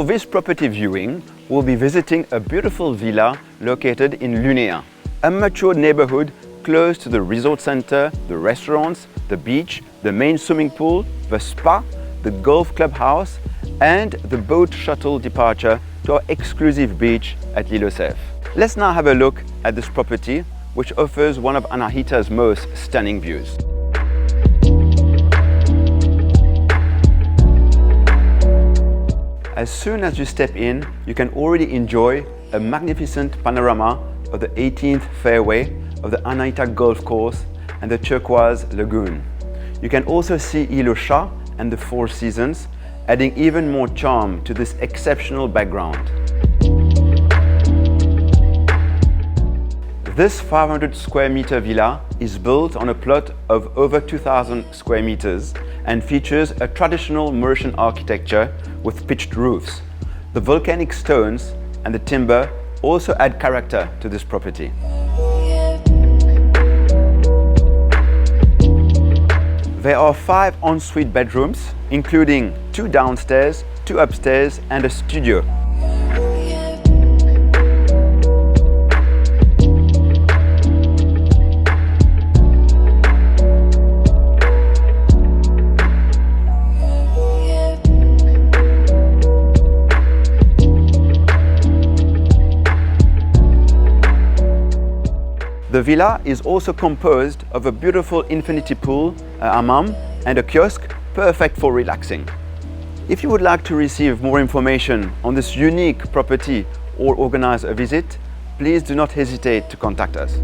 For this property viewing, we'll be visiting a beautiful villa located in Lunea, a mature neighborhood close to the resort center, the restaurants, the beach, the main swimming pool, the spa, the golf clubhouse, and the boat shuttle departure to our exclusive beach at Ile Maurice. Let's now have a look at this property, which offers one of Anahita's most stunning views. As soon as you step in, you can already enjoy a magnificent panorama of the 18th fairway of the Anahita Golf Course and the turquoise lagoon. You can also see Ile Achat and the Four Seasons, adding even more charm to this exceptional background. This 500 square meter villa is built on a plot of over 2,000 square meters and features a traditional Mauritian architecture with pitched roofs. The volcanic stones and the timber also add character to this property. There are 5 ensuite bedrooms, including 2 downstairs, 2 upstairs, and a studio. The villa is also composed of a beautiful infinity pool, a hammam, and a kiosk, perfect for relaxing. If you would like to receive more information on this unique property or organize a visit, please do not hesitate to contact us.